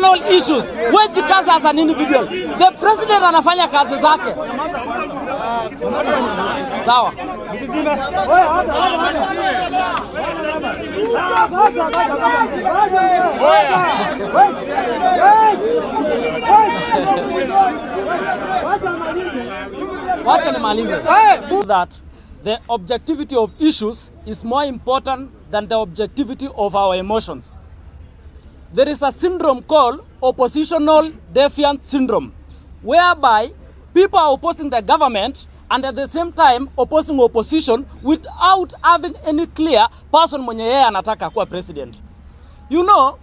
national issues. Wewe jikaza as an individual. The president anafanya kazi zake. Sawa. That the objectivity of issues is more important than the objectivity of our emotions. There is a syndrome called oppositional defiant syndrome, whereby people are opposing the government and at the same time opposing opposition without having any clear person mwenye yeye anataka kuwa president. You know,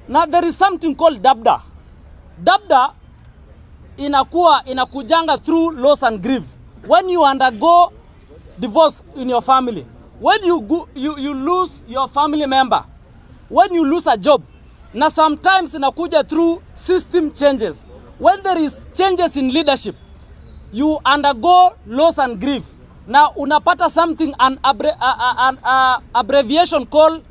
now there is something called dabda. Dabda inakujanga through loss and grief. When you undergo divorce in your family, when you lose your family member, when you lose a job, na sometimes inakuja through system changes. When there is changes in leadership, you undergo loss and grief. Now unapata something, an abbreviation called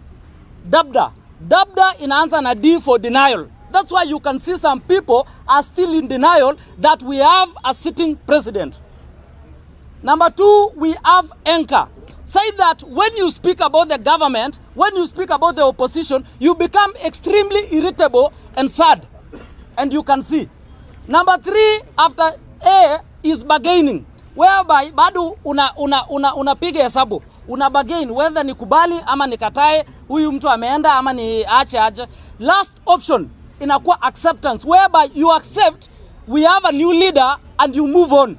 dabda. Dabda inaanza na D for denial. That's why you can see some people are still in denial that we have a sitting president. Number two, we have anchor. Say that when you speak about the government, when you speak about the opposition, you become extremely irritable and sad. And you can see. Number three, after A is bargaining, whereby bado unapiga hesabu. Una bargain whether ni kubali ama nikatae, huyu mtu ameenda ama ni ache. Last option inakuwa acceptance, whereby you accept we have a new leader and you move on.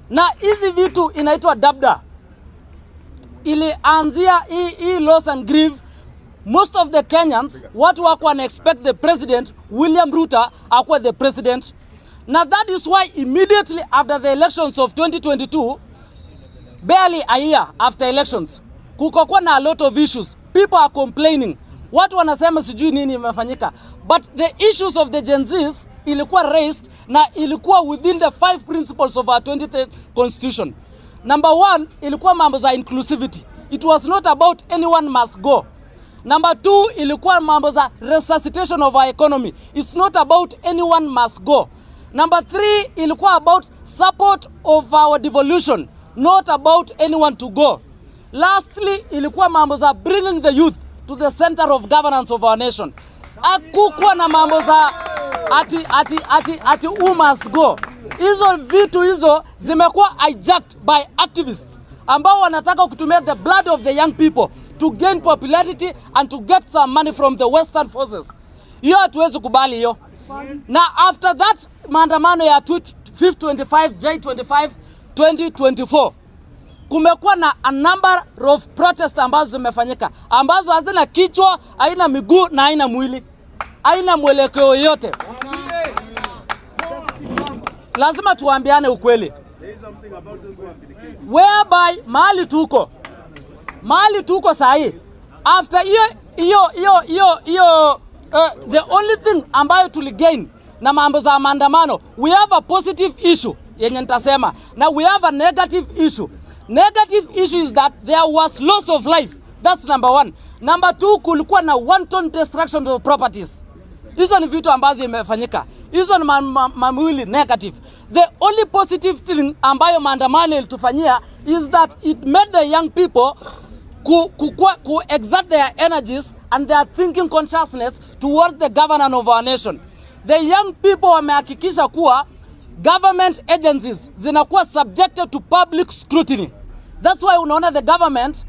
Na hizi vitu inaitwa dabda. Ilianzia hii loss and grief. Most of the Kenyans, watu wako wana expect the president, William Ruto, akuwe the president. Now that is why immediately after the elections of 2022, barely a year after elections, kukokuwa na a lot of issues. People are complaining. Watu wanasema sijui nini imefanyika. But the issues of the Gen Zs ilikuwa raised na ilikuwa within the 5 principles of our 23rd constitution. Number 1, ilikuwa mambo za inclusivity. It was not about anyone must go. Number 2, ilikuwa mambo za resuscitation of our economy. It's not about anyone must go. Number 3, ilikuwa about support of our devolution, not about anyone to go. Lastly, ilikuwa mambo za bringing the youth to the center of governance of our nation. Hakukuwa na mambo za ati who must go. Hizo vitu hizo zimekuwa hijacked by activists ambao wanataka kutumia the blood of the young people to gain popularity and to get some money from the western forces. Hiyo hatuwezi kubali hiyo. Na after that maandamano ya 525 J25 2024 kumekuwa na a number of protests ambazo zimefanyika, ambazo hazina kichwa, haina miguu na haina mwili, haina mwelekeo yote. Lazima tuambiane ukweli. Whereby mahali tuko sahi, after the only thing ambayo tuligain na mambo za maandamano, we have a positive issue yenye nitasema, na we have a negative issue. Negative issue is that there was loss of life. That's number 1. Number 2, kulikuwa na wanton destruction of properties. Hizo ni vitu ambazo imefanyika. Hizo ni mamwili negative. The only positive thing ambayo maandamano ilitufanyia is that it made the young people ku exert their energies and their thinking consciousness towards the governance of our nation. The young people wamehakikisha kuwa government agencies zinakuwa subjected to public scrutiny. That's why unaona the government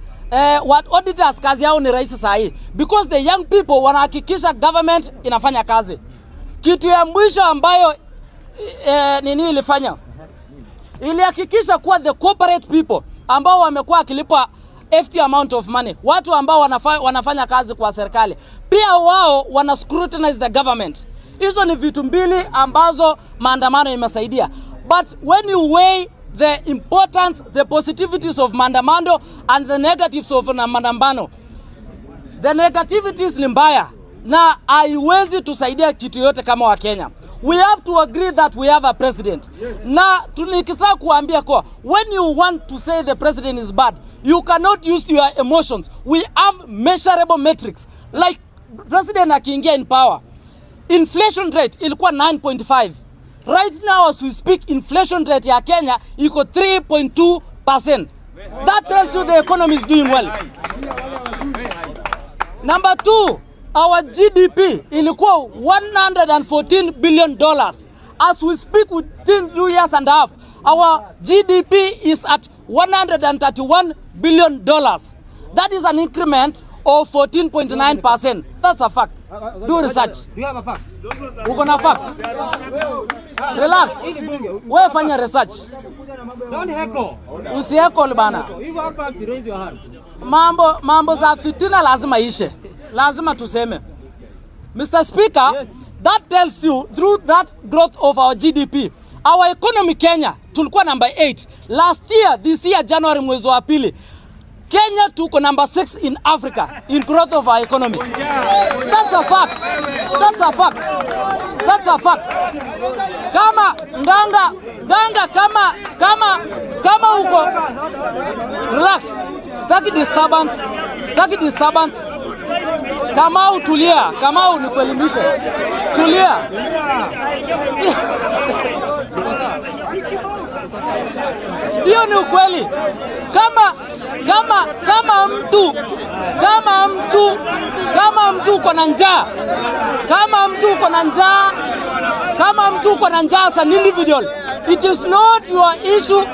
what auditors kazi yao ni rahisi sahi, because the young people wanahakikisha government inafanya kazi. Kitu ya mwisho ambayo nini ilifanya, ilihakikisha kuwa the corporate people ambao wamekuwa akilipwa FT amount of money, watu ambao wanafanya kazi kwa serikali, pia wao wana scrutinize the government. Hizo ni vitu mbili ambazo maandamano imesaidia. But when you weigh the importance, the positivities of maandamano and the negatives of maandamano, the negativities ni mbaya na haiwezi tusaidia kitu yote kama wa Kenya. We have to agree that we have a president. Na tunikisa kuambia kwa, when you want to say the president is bad, you cannot use your emotions. We have measurable metrics. Like president akiingia in power, inflation rate ilikuwa 9.5. Right now as we speak, inflation rate ya Kenya iko 3.2%. That tells you the economy is doing well. Number 2, our GDP ilikuwa $114 billion. As we speak, within 2 years and a half, our GDP is at $131 billion. That is an increment of 14.9%. That's a fact. Do research. Do you have a fact? Uko na fact? Relax. Wewe fanya research. Don't heckle. Usiheckle bana. If you have facts, raise your hand. Mambo za fitina lazima ishe. Lazima tuseme. Mr. Speaker, yes. That tells you through that growth of our GDP. Our economy Kenya tulikuwa number 8. Last year, this year January mwezi wa pili, Kenya tuko number 6 in Africa in growth of our economy. That's a fact. That's a fact. That's a fact. Kama nganga kama uko relax. Staki disturbance. Kama utulia, kama unikuelimishe. Tulia. Hiyo ni ukweli. Kama mtu uko na njaa, kama mtu uko na njaa as an individual, it is not your issue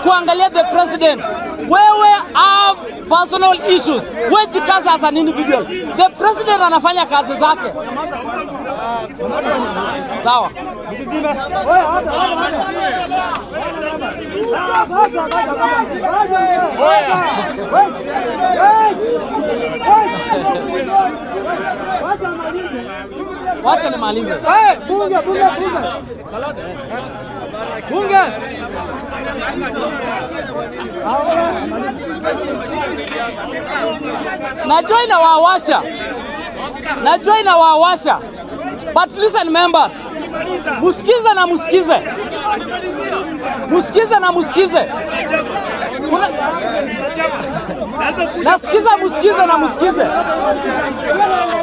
kuangalia the president. Wewe have personal issues. Wewe jikaza as an individual. The president anafanya kazi zake. Sawa. Wacha nimalize. Bunge. Najua inawawasha. But listen members. Musikize. Musikize.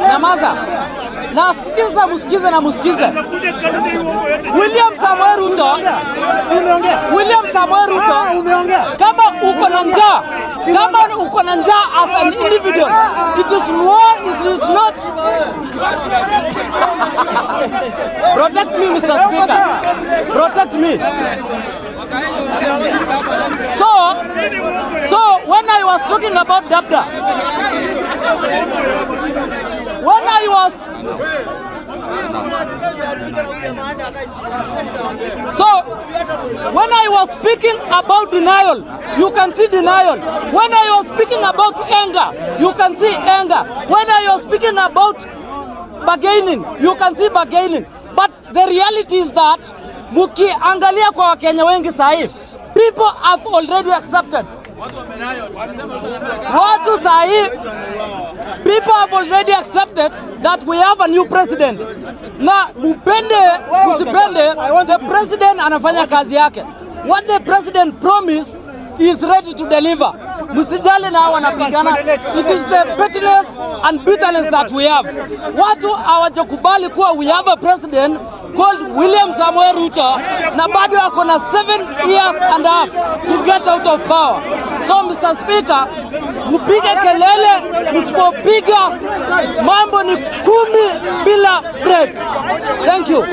Namaza. Musikize. William Samoei Ruto. Kama uko na njaa as an individual, it is not. Protect me, Mr. Speaker. Protect me. So when I was talking about Dabda, when I was speaking about denial, you can see denial. When I was speaking about anger, you can see anger. When I was speaking about bargaining, you can see bargaining. But the reality is that muki angalia kwa Wakenya wengi sahi, people have already accepted. Watu sahi, people have already accepted that we have a new president. Na usipende, the president anafanya kazi yake. What the president promised is ready to deliver. Musijali na wanapigana. It is the pettiness and bitterness that we have. Watu hawajakubali kuwa we have a president called William Samoei Ruto na bado wako na 7 years and a half to get out of power. So Mr. Speaker, mpige kelele, msipopiga mambo ni 10 bila break. Thank you.